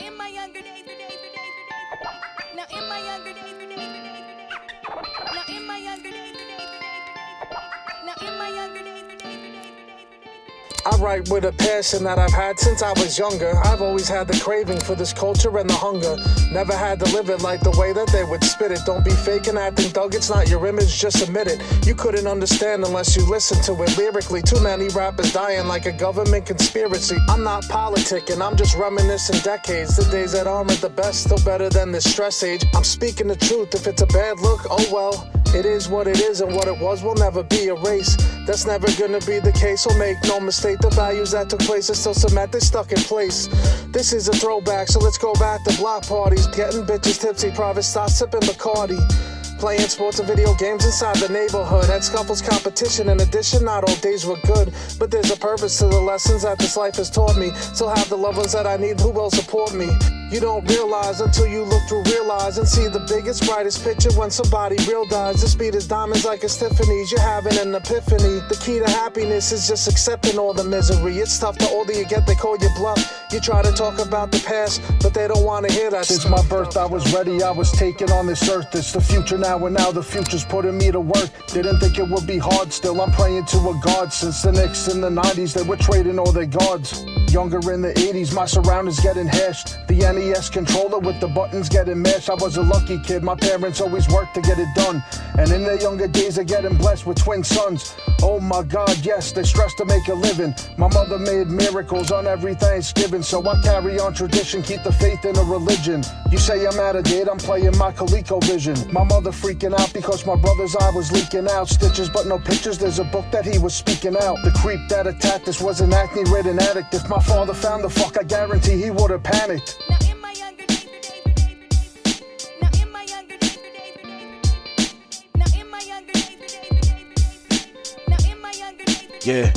in my younger days, now in my younger days, now in my younger days, now in my younger days. I write with a passion that I've had since I was younger. I've always had the craving for this culture and the hunger. Never had to live it like the way that they would spit it. Don't be fake and acting thug, it's not your image, just admit it. You couldn't understand unless you listened to it lyrically. Too many rappers dying like a government conspiracy. I'm not politicking, I'm just reminiscing decades. The days that aren't the best, still better than this stress age. I'm speaking the truth, if it's a bad look, oh well. It is what it is, and what it was will never be erased. That's never gonna be the case, so make no mistake. The values that took place are still cemented, stuck in place. This is a throwback, so let's go back to block parties. Getting bitches tipsy, private start sipping Bacardi. Playing sports and video games inside the neighborhood. At scuffles, competition, in addition, not all days were good. But there's a purpose to the lessons that this life has taught me. Still have the loved ones that I need who will support me. You don't realize until you look through real eyes and see the biggest, brightest picture when somebody real dies. The speed is diamonds like it's Tiffany's. You're having an epiphany. The key to happiness is just accepting all the misery. It's tough, the older you get, they call you bluff. You try to talk about the past, but they don't want to hear that. Since my birth, I was ready, I was taken on this earth. It's the future now, and now the future's putting me to work. Didn't think it would be hard, still I'm praying to a god. Since the Knicks in the 90s, they were trading all their guards. Younger in the 80s, my surroundings getting hashed. The NES controller with the buttons getting mashed. I was a lucky kid, my parents always worked to get it done. And in their younger days, they're getting blessed with twin sons. Oh my God, yes, they stress to make a living. My mother made miracles on every Thanksgiving, so I carry on tradition, keep the faith in a religion. You say I'm out of date, I'm playing my ColecoVision. My mother freaking out because my brother's eye was leaking out. Stitches but no pictures, there's a book that he was speaking out. The creep that attacked us was an acne-ridden addict. If my father found the fuck, I guarantee he would've panicked. Yeah,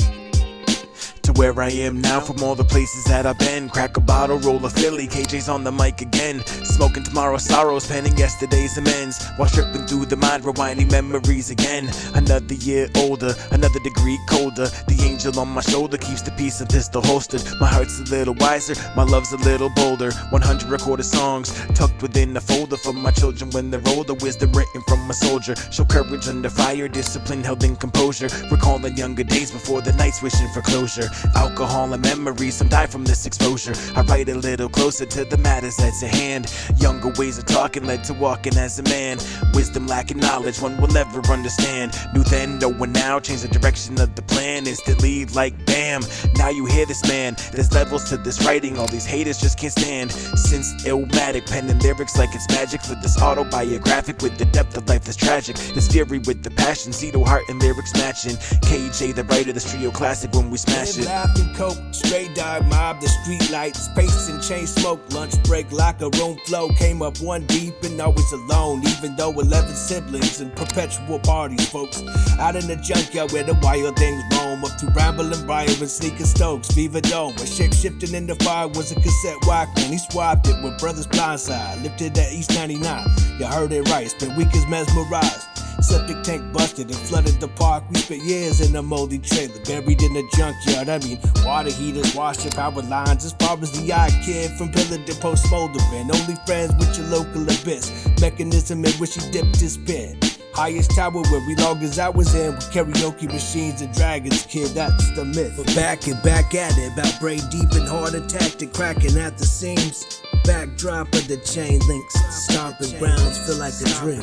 to where I am now from all the places that I've been. Crack a bottle, roll a Philly, KJ's on the mic again. Smoking tomorrow's sorrows, penning yesterday's amends. While tripping through the mind, rewinding memories again. Another year older, another degree colder. The angel on my shoulder keeps the piece of pistol holstered. My heart's a little wiser, my love's a little bolder. 100 recorded songs tucked within a folder for my children when they're older. Wisdom written from a soldier. Show courage under fire, discipline held in composure. Recalling younger days before the nights wishing for closure. Alcohol and memories, some die from this exposure. I write a little closer to the matters that's at hand. Younger ways of talking led to walking as a man. Wisdom lacking knowledge, one will never understand. Knew then, knowing now, change the direction of the plan. Instantly, like bam, now you hear this man. There's levels to this writing, all these haters just can't stand. Since Illmatic, penning lyrics like it's magic. For this autobiographic with the depth of life that's tragic. This fury with the passion, Zito heart and lyrics matching. KJ the writer, this trio classic when we smash it. Laughing coke, straight dog mob, the street lights, space and chain smoke, lunch break, locker room flow. Came up one deep and always alone, even though 11 siblings and perpetual parties, folks. Out in the junkyard where the wild things roam, up to Bramble and Briar and Sneaker Stokes, Fever Dome. Where shape shifting in the fire was a cassette Walkman. He swapped it with Brothers Blindside, lifted at East 99. You heard it right, spent week as mesmerized. Septic tank busted and flooded the park. We spent years in a moldy trailer, buried in a junkyard. I mean, water heaters, washer, power lines. As far as the eye kid, from pillar to post smoldering. Only friends with your local abyss. Mechanism in which he dipped his pen. Highest tower where we log his hours in with karaoke machines and dragons, kid, that's the myth. But back at it, about brain deep and heart attacked and cracking at the seams. Backdrop of the chain links, stomping grounds feel like a dream.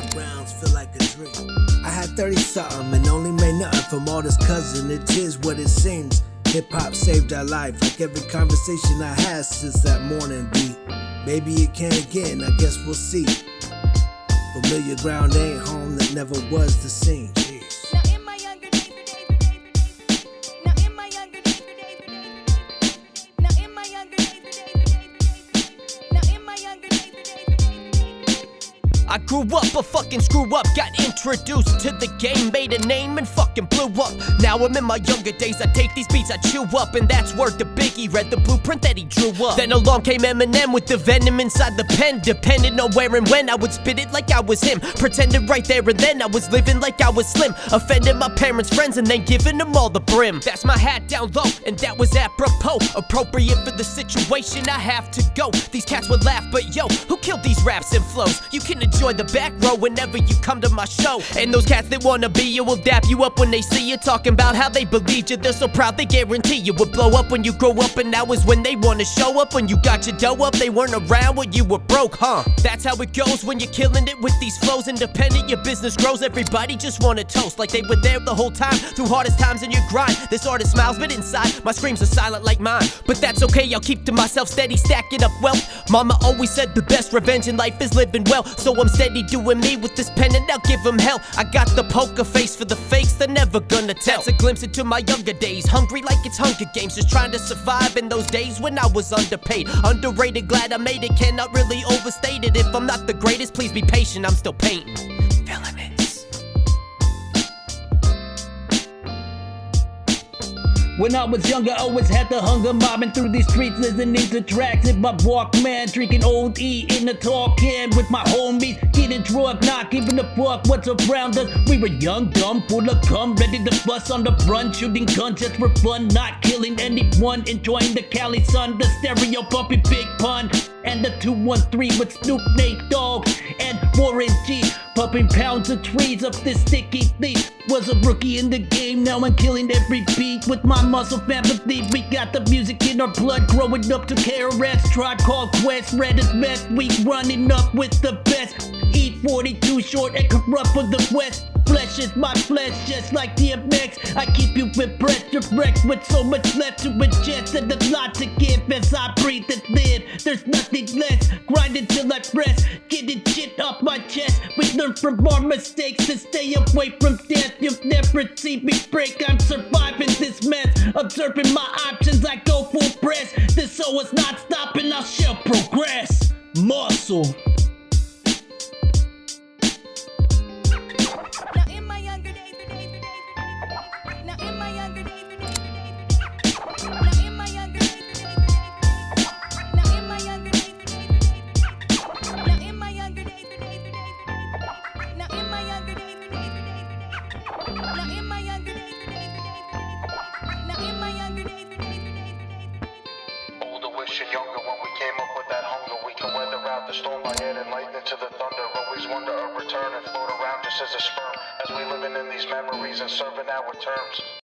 I had 30-something and only made nothing from all this cousin. It is what it seems. Hip-hop saved our life, like every conversation I had since that morning beat. Maybe it can again, I guess we'll see. Familiar ground ain't home, that never was the scene. I grew up a fucking screw up, got introduced to the game, made a name and fucking blew up. Now I'm in my younger days, I take these beats, I chew up, and that's word to Biggie, read the blueprint that he drew up. Then along came Eminem with the venom inside the pen, depending on where and when I would spit it like I was him, pretending right there and then I was living like I was slim, offending my parents' friends and then giving them all the brim. That's my hat down low, and that was apropos, appropriate for the situation, I have to go. These cats would laugh, but yo, who killed these raps and flows? You can enjoy the back row whenever you come to my show. And those cats that wanna be you will dap you up when they see you, talking about how they believed you. They're so proud they guarantee you would blow up when you grow up, and that was when they wanna show up. When you got your dough up, they weren't around when you were broke, huh? That's how it goes when you're killing it with these flows. Independent, your business grows, everybody just wanna toast like they were there the whole time, through hardest times in your grind. This artist smiles, but inside, my screams are silent like mine. But that's okay, I'll keep to myself, steady stacking up wealth. Mama always said the best revenge in life is living well, so I'm steady doing me with this pen and I'll give them hell. I got the poker face for the fakes, they're never gonna tell. That's a glimpse into my younger days, hungry like it's Hunger Games, just trying to survive in those days when I was underpaid. Underrated, glad I made it, cannot really overstate it. If I'm not the greatest, please be patient, I'm still painting. Villainous. When I was younger, I always had the hunger, mobbing through these streets, listening to tracks in my Walkman, drinking Old E in the tall can with my homies, getting drunk, not giving a fuck what's around us. We were young, dumb, full of cum, ready to bust on the run, shooting guns just for fun, not killing anyone, enjoying the Cali sun, the stereo pumping Big Pun, and the 213 with Snoop, Nate Dogg, and Warren G, pumping pounds of trees up this sticky thief. Was a rookie in the game, now I'm killing every beat with my muscle family. We got the music in our blood, growing up to KRS, Tribe Called Quest, red as meth, we running up with the best. Eat 42 short and corrupt for the West. Flesh is my flesh, just like DMX. I keep you impressed, direct with so much left to ingest and a lot to give as I breathe and live. There's nothing less, grinding till I press, getting shit off my chest. We learn from our mistakes to stay away from death. You'll never see me break, I'm surviving this mess. Observing my options, I go full press. This soul is not stopping, I shall progress. Muscle. Younger when we came up with that hunger, we can weather out the storm by adding lightning to the thunder. Always wonder a return and float around just as a sperm, as we living in these memories and serving our terms.